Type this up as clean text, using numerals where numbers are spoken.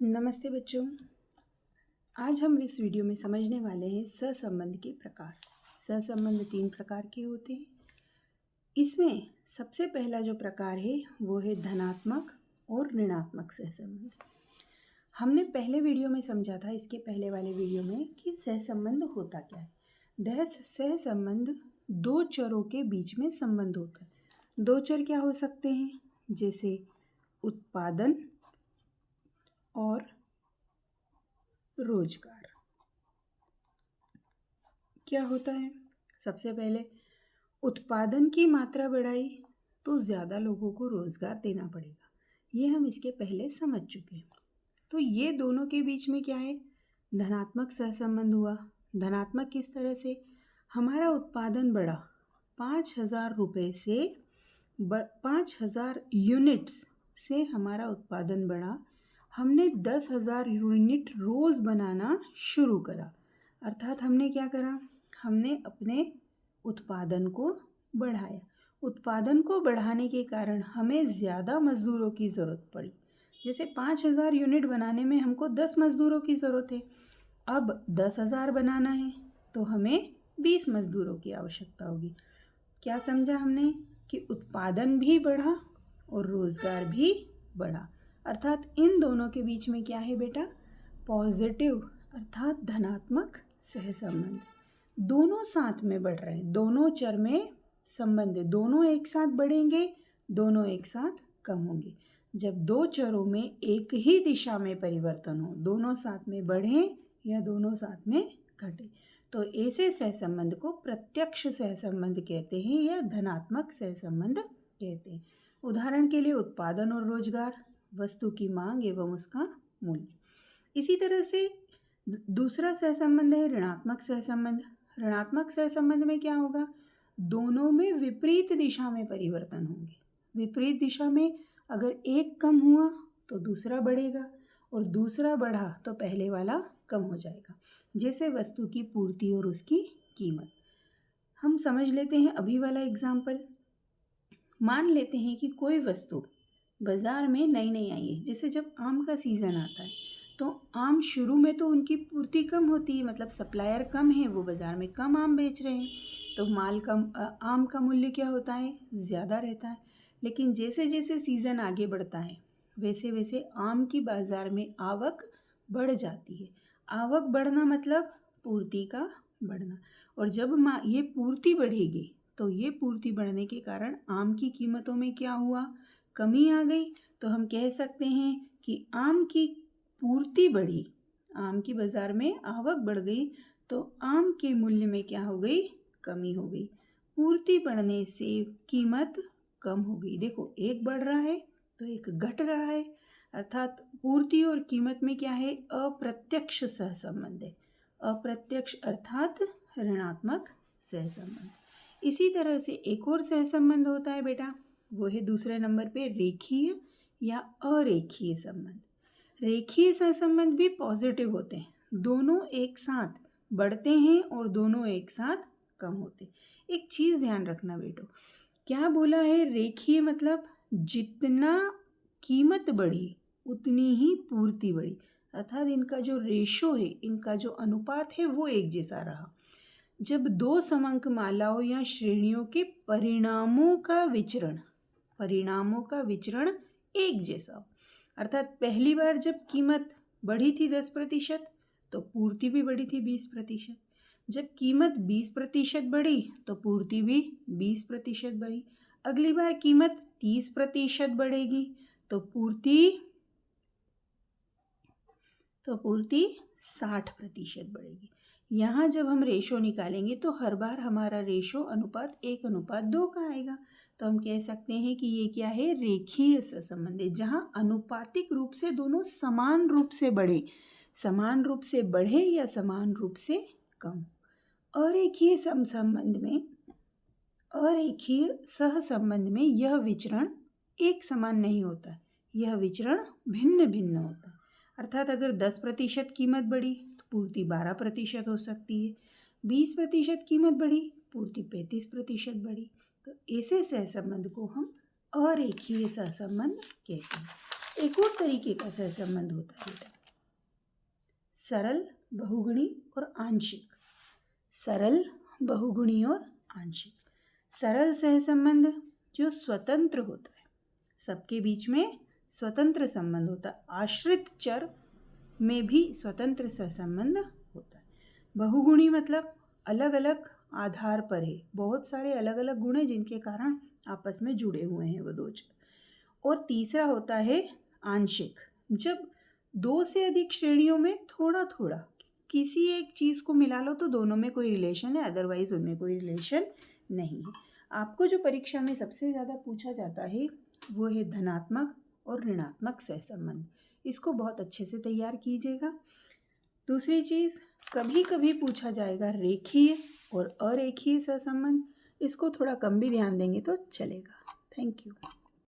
नमस्ते बच्चों। आज हम इस वीडियो में समझने वाले हैं सहसंबंध के प्रकार। सहसंबंध 3 प्रकार के होते हैं। इसमें सबसे पहला जो प्रकार है वो है धनात्मक और ऋणात्मक सहसंबंध। हमने पहले वीडियो में समझा था, इसके पहले वाले वीडियो में, कि सहसंबंध होता क्या है। सहसंबंध दो चरों के बीच में संबंध होता है। दो चर क्या हो सकते हैं? जैसे उत्पादन और रोजगार। क्या होता है? सबसे पहले उत्पादन की मात्रा बढ़ाई तो ज़्यादा लोगों को रोजगार देना पड़ेगा। ये हम इसके पहले समझ चुके हैं। तो ये दोनों के बीच में क्या है? धनात्मक सहसंबंध हुआ। धनात्मक किस तरह से? हमारा उत्पादन बढ़ा 5,000 रुपये से 5,000 यूनिट्स से हमारा उत्पादन बढ़ा। हमने 10,000 यूनिट रोज़ बनाना शुरू करा। अर्थात हमने क्या करा? हमने अपने उत्पादन को बढ़ाया। उत्पादन को बढ़ाने के कारण हमें ज़्यादा मज़दूरों की ज़रूरत पड़ी। जैसे 5,000 यूनिट बनाने में हमको 10 मज़दूरों की ज़रूरत है। अब 10,000 बनाना है तो हमें 20 मज़दूरों की आवश्यकता होगी। क्या समझा हमने? कि उत्पादन भी बढ़ा और रोज़गार भी बढ़ा। अर्थात इन दोनों के बीच में क्या है बेटा? पॉजिटिव अर्थात धनात्मक सहसंबंध। दोनों साथ में बढ़ रहे हैं, दोनों चर में संबंध है। दोनों एक साथ बढ़ेंगे, दोनों एक साथ कम होंगे। जब दो चरों में एक ही दिशा में परिवर्तन हो, दोनों साथ में बढ़ें या दोनों साथ में घटें, तो ऐसे सहसंबंध को प्रत्यक्ष सहसंबंध कहते हैं या धनात्मक सहसंबंध कहते हैं। उदाहरण के लिए उत्पादन और रोजगार, वस्तु की मांग एवं उसका मूल्य। इसी तरह से दूसरा सहसंबंध है ऋणात्मक सहसंबंध। ऋणात्मक सहसंबंध में क्या होगा? दोनों में विपरीत दिशा में परिवर्तन होंगे। विपरीत दिशा में अगर एक कम हुआ तो दूसरा बढ़ेगा और दूसरा बढ़ा तो पहले वाला कम हो जाएगा। जैसे वस्तु की पूर्ति और उसकी कीमत। हम समझ लेते हैं अभी वाला एग्जाम्पल। मान लेते हैं कि कोई वस्तु बाज़ार में नई नई आई है। जैसे जब आम का सीज़न आता है तो आम शुरू में तो उनकी पूर्ति कम होती है, मतलब सप्लायर कम है, वो बाज़ार में कम आम बेच रहे हैं, तो माल कम, आम का मूल्य क्या होता है? ज़्यादा रहता है। लेकिन जैसे जैसे सीज़न आगे बढ़ता है वैसे वैसे आम की बाज़ार में आवक बढ़ जाती है। आवक बढ़ना मतलब पूर्ति का बढ़ना। और जब ये पूर्ति बढ़ेगी तो ये पूर्ति बढ़ने के कारण आम की कीमतों में क्या हुआ? कमी आ गई। तो हम कह सकते हैं कि आम की पूर्ति बढ़ी, आम की बाज़ार में आवक बढ़ गई तो आम के मूल्य में क्या हो गई? कमी हो गई। पूर्ति बढ़ने से कीमत कम हो गई। देखो, एक बढ़ रहा है तो एक घट रहा है। अर्थात पूर्ति और कीमत में क्या है? अप्रत्यक्ष सहसंबंध है। अप्रत्यक्ष अर्थात ऋणात्मक सहसंबंध। इसी तरह से एक और सहसंबंध होता है बेटा, वो है दूसरे नंबर पे रेखीय या अरेखीय संबंध। रेखीय सहसंबंध भी पॉजिटिव होते हैं। दोनों एक साथ बढ़ते हैं और दोनों एक साथ कम होते हैं। एक चीज़ ध्यान रखना बेटो, क्या बोला है? रेखीय मतलब जितना कीमत बढ़ी उतनी ही पूर्ति बढ़ी। अर्थात इनका जो रेशो है, इनका जो अनुपात है, वो एक जैसा रहा। जब दो समंक मालाओं या श्रेणियों के परिणामों का विचरण एक जैसा, अर्थात पहली बार जब कीमत बढ़ी थी 10% तो पूर्ति भी बढ़ी थी 20%। जब कीमत 20% बढ़ी तो पूर्ति भी 20% बढ़ी। अगली बार कीमत 30% बढ़ेगी तो पूर्ति 60% बढ़ेगी। यहाँ जब हम रेशो निकालेंगे तो हर बार हमारा रेशो अनुपात 1:2 का आएगा। तो हम कह सकते हैं कि ये क्या है? रेखीय सहसंबंध है, जहाँ अनुपातिक रूप से दोनों समान रूप से बढ़े या समान रूप से कम। अरेखीय सहसंबंध में यह विचरण एक समान नहीं होता, यह विचरण भिन्न भिन्न होता है। अर्थात अगर 10% कीमत बढ़ी तो पूर्ति 12% हो सकती है, 20% कीमत बढ़ी पूर्ति 35% बढ़ी। तो ऐसे सहसंबंध को हम अरेखीय सहसंबंध कहते हैं। एक और तरीके का सहसंबंध होता है बेटा, सरल, बहुगुणी और आंशिक। सरल, बहुगुणी और आंशिक। सरल सहसंबंध जो स्वतंत्र होता है, सबके बीच में स्वतंत्र संबंध होता है, आश्रित चर में भी स्वतंत्र सहसंबंध होता है। बहुगुणी मतलब अलग अलग आधार पर है, बहुत सारे अलग अलग गुण हैं जिनके कारण आपस में जुड़े हुए हैं वो दो चर। और तीसरा होता है आंशिक, जब दो से अधिक श्रेणियों में थोड़ा थोड़ा किसी एक चीज़ को मिला लो तो दोनों में कोई रिलेशन है, अदरवाइज उनमें कोई रिलेशन नहीं है। आपको जो परीक्षा में सबसे ज़्यादा पूछा जाता है वो है धनात्मक और ऋणात्मक सहसंबंध। इसको बहुत अच्छे से तैयार कीजिएगा। दूसरी चीज़, कभी कभी पूछा जाएगा रेखीय और अरेखीय सहसंबंध, इसको थोड़ा कम भी ध्यान देंगे तो चलेगा। Thank you.